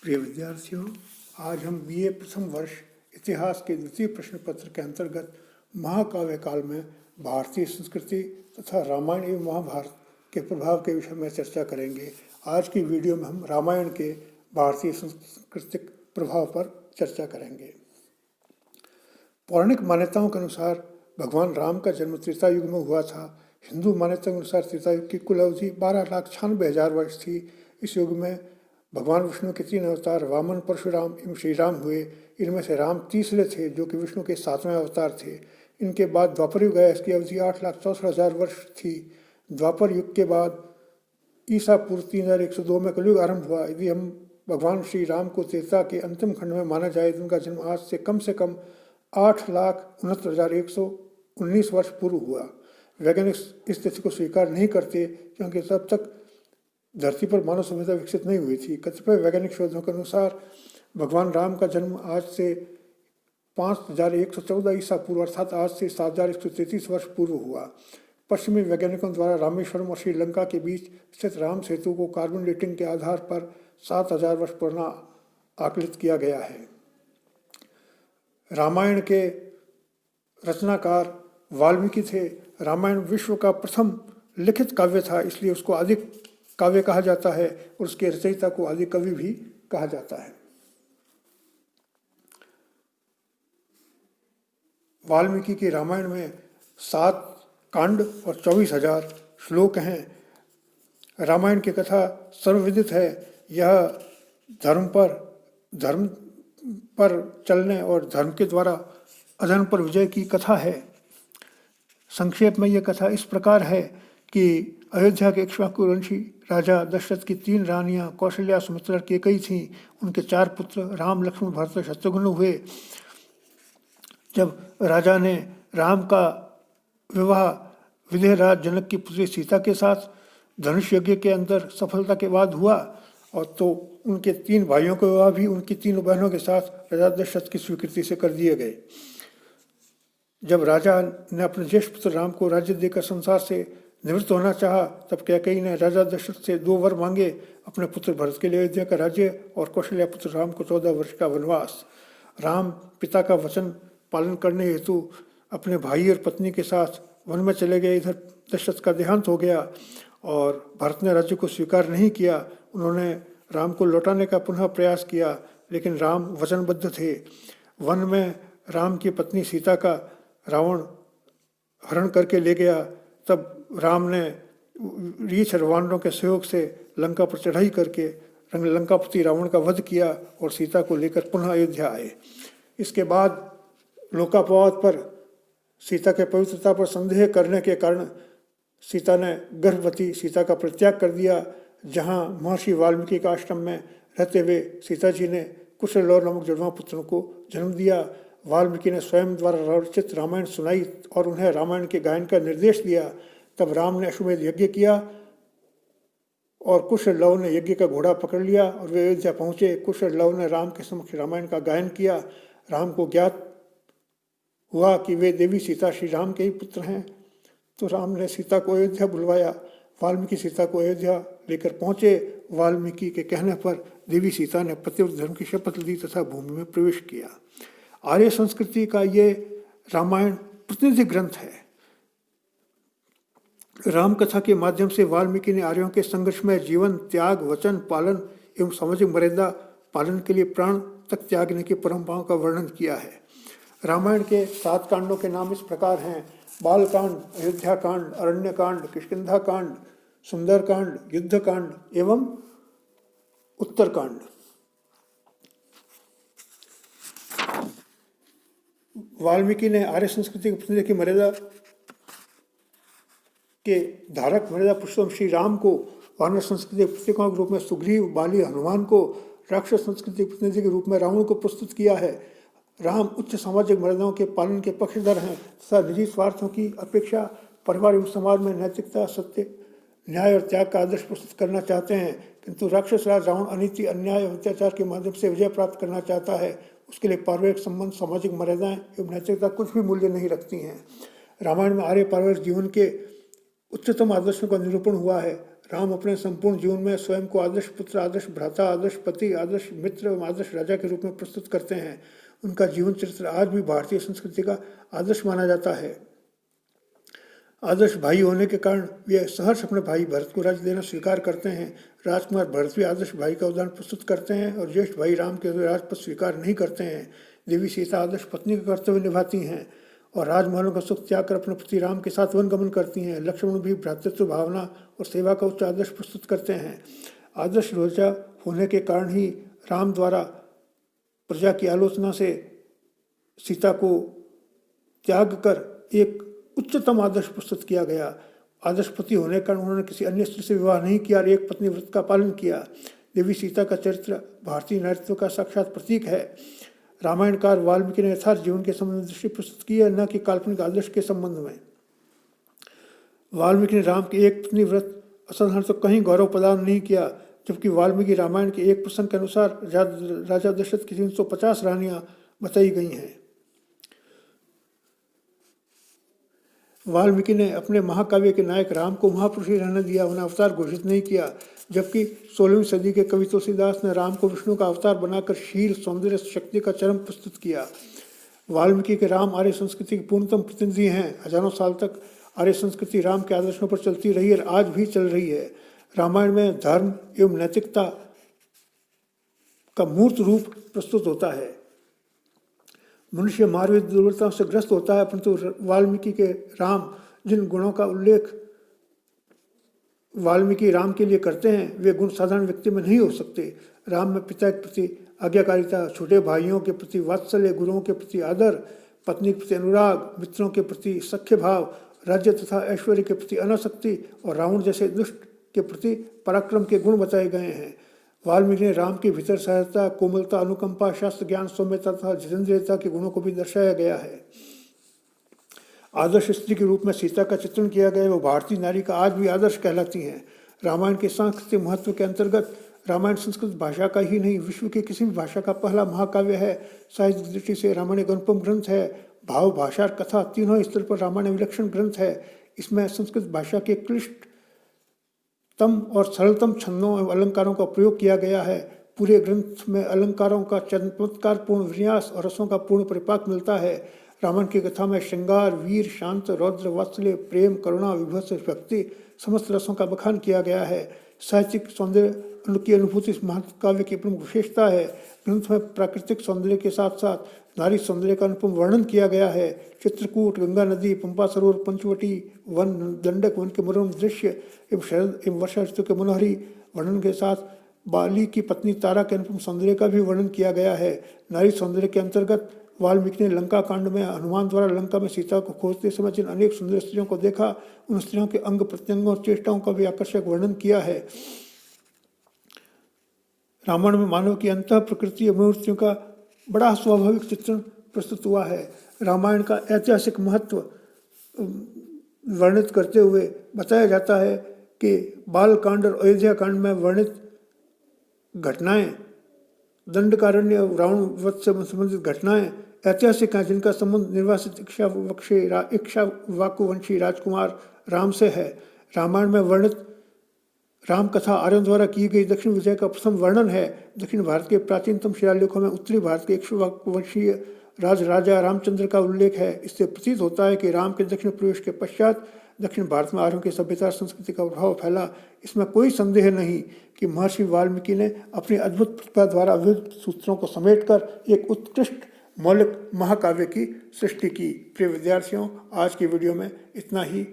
प्रिय विद्यार्थियों, आज हम बीए प्रथम वर्ष इतिहास के द्वितीय प्रश्न पत्र के अंतर्गत महाकाव्य काल में भारतीय संस्कृति तथा रामायण एवं महाभारत के प्रभाव के विषय में चर्चा करेंगे। आज की वीडियो में हम रामायण के भारतीय सांस्कृतिक प्रभाव पर चर्चा करेंगे। पौराणिक मान्यताओं के अनुसार भगवान राम का जन्म त्रेता युग में हुआ था। हिंदू मान्यता के अनुसार त्रेता युग की कुल अवधि 12,96,000 वर्ष थी। इस युग में भगवान विष्णु के 3 अवतार वामन, परशुराम एवं श्री राम हुए। इनमें से राम तीसरे थे, जो कि विष्णु के 7वें अवतार थे। इनके बाद द्वापर युग आया। इसकी अवधि 8,64,000 वर्ष थी। द्वापर युग के बाद ईसा पूर्व 3102 में कलयुग आरंभ हुआ। यदि हम भगवान श्री राम को त्रेता के अंतिम खंड में माना जाए तो उनका जन्म आज से कम 8,69,119 वर्ष पूर्व हुआ। वैज्ञानिक इस तथ्य को स्वीकार नहीं करते क्योंकि तब तक धरती पर मानव सभ्यता विकसित नहीं हुई थी। कतिपय वैज्ञानिक शोधों के अनुसार भगवान राम का जन्म आज से 5,114 ईसा पूर्व अर्थात आज से 7,133 वर्ष पूर्व हुआ। पश्चिमी वैज्ञानिकों द्वारा रामेश्वरम और श्रीलंका के बीच स्थित राम सेतु को कार्बन डेटिंग के आधार पर 7,000 वर्ष पुराना आकलित किया गया है। रामायण के रचनाकार वाल्मीकि थे। रामायण विश्व का प्रथम लिखित काव्य था, इसलिए उसको आदि काव्य कहा जाता है और उसके रचयिता को आदि कवि भी कहा जाता है। वाल्मीकि के रामायण में 7 कांड और 24,000 श्लोक हैं। रामायण की कथा सर्वविदित है। यह धर्म पर चलने और धर्म के द्वारा अधर्म पर विजय की कथा है। संक्षेप में यह कथा इस प्रकार है कि अयोध्या के इक्ष्वाकुवंशी राजा दशरथ की 3 रानियां कौशल्या, सुमित्रा, कैकेयी थीं। उनके 4 पुत्र राम, लक्ष्मण, भरत, शत्रुघ्न हुए। जब राजा ने राम का विवाह विदेहराज जनक की पुत्री सीता के साथ धनुष यज्ञ के अंदर सफलता के बाद हुआ, और तो उनके 3 भाइयों के विवाह भी उनकी 3 बहनों के साथ राजा दशरथ की स्वीकृति से कर दिए गए। जब राजा ने अपने ज्येष्ठ पुत्र राम को राज्य देकर संसार से निवृत्त होना चाहा, तब कैकेयी ने राजा दशरथ से 2 वर मांगे, अपने पुत्र भरत के लिए अयोध्या का राज्य और कौशल्या पुत्र राम को 14 वर्ष का वनवास। राम पिता का वचन पालन करने हेतु अपने भाई और पत्नी के साथ वन में चले गए। इधर दशरथ का देहांत हो गया और भरत ने राज्य को स्वीकार नहीं किया। उन्होंने राम को लौटाने का पुनः प्रयास किया, लेकिन राम वचनबद्ध थे। वन में राम की पत्नी सीता का रावण हरण करके ले गया। तब राम ने रीछ और वानरों के सहयोग से लंका पर चढ़ाई करके लंकापति रावण का वध किया और सीता को लेकर पुनः अयोध्या आए। इसके बाद लोकापवाद पर सीता के पवित्रता पर संदेह करने के कारण सीता ने गर्भवती सीता का परित्याग कर दिया। जहाँ महर्षि वाल्मीकि का आश्रम में रहते हुए सीता जी ने कुशलौर नामक जुड़वा पुत्रों को जन्म दिया। वाल्मीकि ने स्वयं द्वारा रचित रामायण सुनाई और उन्हें रामायण के गायन का निर्देश दिया। तब राम ने अश्वमेध यज्ञ किया और कुशलव ने यज्ञ का घोड़ा पकड़ लिया और वे अयोध्या पहुँचे। कुशलव ने राम के समक्ष रामायण का गायन किया। राम को ज्ञात हुआ कि वे देवी सीता श्री राम के ही पुत्र हैं, तो राम ने सीता को अयोध्या बुलवाया। वाल्मीकि सीता को अयोध्या लेकर पहुँचे। वाल्मीकि के कहने पर देवी सीता ने पतिव्रत धर्म की शपथ ली तथा भूमि में प्रवेश किया। आर्य संस्कृति का ये रामायण प्रतिनिधि ग्रंथ है। राम कथा के माध्यम से वाल्मीकि ने आर्यों के संघर्ष में जीवन, त्याग, वचन पालन एवं सामाजिक मर्यादा पालन के लिए प्राण तक त्यागने की परंपराओं का वर्णन किया है। रामायण के 7 कांडों के नाम इस प्रकार हैं: बालकांड, अयोध्या कांड, अरण्य कांड, किष्किंधा कांड, सुंदर कांड, युद्ध कांड एवं उत्तरकांड। वाल्मीकि ने आर्य संस्कृति के प्रतिनिधि की मर्यादा के धारक मर्यादा पुरुषोत्तम श्री राम को, वानर संस्कृति के प्रतीकों के रूप में सुग्रीव, बाली, हनुमान को, राक्षस संस्कृति के प्रतिनिधि के रूप में रावण को प्रस्तुत किया है। राम उच्च सामाजिक मर्यादाओं के पालन के पक्षधर हैं तथा निजी स्वार्थों की अपेक्षा परिवार एवं समाज में नैतिकता, सत्य, न्याय और त्याग का आदर्श प्रस्तुत करना चाहते हैं। किंतु राक्षस राज रावण अनीति, अन्याय और अत्याचार के माध्यम से विजय प्राप्त करना चाहता है। उसके लिए पारिवारिक संबंध, सामाजिक मर्यादाएं एवं नैतिकता कुछ भी मूल्य नहीं रखती हैं। रामायण में आर्य पारिवारिक जीवन के उच्चतम आदर्शों का निरूपण हुआ है। राम अपने संपूर्ण जीवन में स्वयं को आदर्श पुत्र, आदर्श भ्राता, आदर्श पति, आदर्श मित्र एवं आदर्श राजा के रूप में प्रस्तुत करते हैं। उनका जीवन चरित्र आज भी भारतीय संस्कृति का आदर्श माना जाता है। आदर्श भाई होने के कारण वे सहर्ष अपने भाई भरत को राज्य देना स्वीकार करते हैं। राजकुमार भरत भी आदर्श भाई का उदाहरण प्रस्तुत करते हैं और ज्येष्ठ भाई राम के राजपद स्वीकार नहीं करते हैं। देवी सीता आदर्श पत्नी का कर्तव्य निभाती हैं और राजमहलों का सुख त्याग कर अपने पति राम के साथ वन गमन करती हैं। लक्ष्मण भी भ्रातृत्व भावना और सेवा का उच्च आदर्श प्रस्तुत करते हैं। आदर्श रोजा होने के कारण ही राम द्वारा प्रजा की आलोचना से सीता को त्याग कर एक उच्चतम आदर्श प्रस्तुत किया गया। आदर्श पति होने के कारण उन्होंने किसी अन्य स्त्री से विवाह नहीं किया और एक पत्नी व्रत का पालन किया। देवी सीता का चरित्र भारतीय नारीत्व का साक्षात प्रतीक है। रामायणकार वाल्मीकि ने यथार्थ जीवन के संबंध में दृष्टि प्रस्तुत की है, न कि काल्पनिक आदर्श के संबंध में। वाल्मीकि ने राम के एक पत्नी व्रत असाधारण तो कहीं गौरव प्रदान नहीं किया, जबकि वाल्मीकि रामायण के एक प्रसंग के अनुसार राजा दशरथ की 350 रानियां बताई गई हैं। वाल्मीकि ने अपने महाकाव्य के नायक राम को महापुरुष ही रहने दिया, उन्हें अवतार घोषित नहीं किया, जबकि 16वीं सदी के कवि तुलसीदास ने राम को विष्णु का अवतार बनाकर शील, सौंदर्य, शक्ति का चरम प्रस्तुत किया। वाल्मीकि के राम आर्य संस्कृति के पूर्णतम प्रतिनिधि हैं। हजारों साल तक आर्य संस्कृति राम के आदर्शों पर चलती रही और आज भी चल रही है। रामायण में धर्म एवं नैतिकता का मूर्त रूप प्रस्तुत होता है। मनुष्य मानवीय दुर्बलताओं से ग्रस्त होता है, परंतु वाल्मीकि के राम जिन गुणों का उल्लेख वाल्मीकि राम के लिए करते हैं वे गुण साधारण व्यक्ति में नहीं हो सकते। राम में पिता के प्रति आज्ञाकारिता, छोटे भाइयों के प्रति वात्सल्य, गुरुओं के प्रति आदर, पत्नी के प्रति अनुराग, मित्रों के प्रति सख्य भाव, राज्य तथा ऐश्वर्य के प्रति अनासक्ति और रावण जैसे दुष्ट के प्रति पराक्रम के गुण बताए गए हैं। वाल्मीकि ने राम के भीतर सहजता, कोमलता, अनुकंपा, शास्त्र ज्ञान, सौम्यता तथा जितेंद्रियता के गुणों को भी दर्शाया गया है। आदर्श स्त्री के रूप में सीता का चित्रण किया गया, वो भारतीय नारी का आज भी आदर्श कहलाती हैं। रामायण के सांस्कृतिक महत्व के अंतर्गत रामायण संस्कृत भाषा का ही नहीं, विश्व की किसी भी भाषा का पहला महाकाव्य है। साहित्य दृष्टि से रामायण एक अनुपम ग्रंथ है। भाव, भाषा और कथा तीनों स्तर पर रामायण विलक्षण ग्रंथ है। इसमें संस्कृत भाषा के क्लिष्टतम और सरलतम छंदों एवं अलंकारों का प्रयोग किया गया है। पूरे ग्रंथ में अलंकारों का चमत्कारपूर्ण विन्यास और रसों का पूर्ण परिपाक मिलता है। रामायण की कथा में श्रृंगार, वीर, शांत, रौद्र, वात्सल्य, प्रेम, करुणा, विभत्स, भक्ति समस्त रसों का बखान किया गया है। साहित्यिक सौंदर्य की अनुभूति इस महाकाव्य की प्रमुख विशेषता है। ग्रंथ में प्राकृतिक सौंदर्य के साथ साथ नारी सौंदर्य का अनुपम वर्णन किया गया है। चित्रकूट, गंगा नदी, पंपा सरोवर, पंचवटी वन, दंडक वन के मनोरम दृश्य एवं शरद एवं वर्षा ऋतु के मनोहरी वर्णन के साथ बाली की पत्नी तारा के अनुपम सौंदर्य का भी वर्णन किया गया है। नारी सौंदर्य के अंतर्गत वाल्मीकि ने लंका कांड में हनुमान द्वारा लंका में सीता को खोजते समय जिन अनेक सुंदर स्त्रियों को देखा, उन स्त्रियों के अंग प्रत्यंगों और चेष्टाओं का भी आकर्षक वर्णन किया है। रामायण में मानव की अंतः प्रकृति और मूर्तियों का बड़ा स्वाभाविक चित्रण प्रस्तुत हुआ है। रामायण का ऐतिहासिक महत्व वर्णित करते हुए बताया जाता है कि बालकांड और अयोध्या कांड में वर्णित घटनाएं, दंडकारण्य और रावण वध से संबंधित घटनाएं ऐतिहासिक हैं, जिनका संबंध निर्वासित इक्ष्वाकुवंशी राजकुमार राम से है। रामायण में वर्णित राम कथा आर्यों द्वारा की गई दक्षिण विजय का प्रथम वर्णन है। दक्षिण भारत के प्राचीनतम शिलालेखों में उत्तरी भारत के इक्ष्वाकुवंशीय राजा रामचंद्र का उल्लेख है। इससे प्रतीत होता है कि राम के दक्षिण प्रवेश के पश्चात दक्षिण भारत में आर्यों की सभ्यता संस्कृति का प्रभाव फैला। इसमें कोई संदेह नहीं कि महर्षि वाल्मीकि ने अपनी अद्भुत प्रतिभा द्वारा विविध सूत्रों को समेटकर एक उत्कृष्ट मौलिक महाकाव्य की सृष्टि की। प्रिय विद्यार्थियों, आज की वीडियो में इतना ही।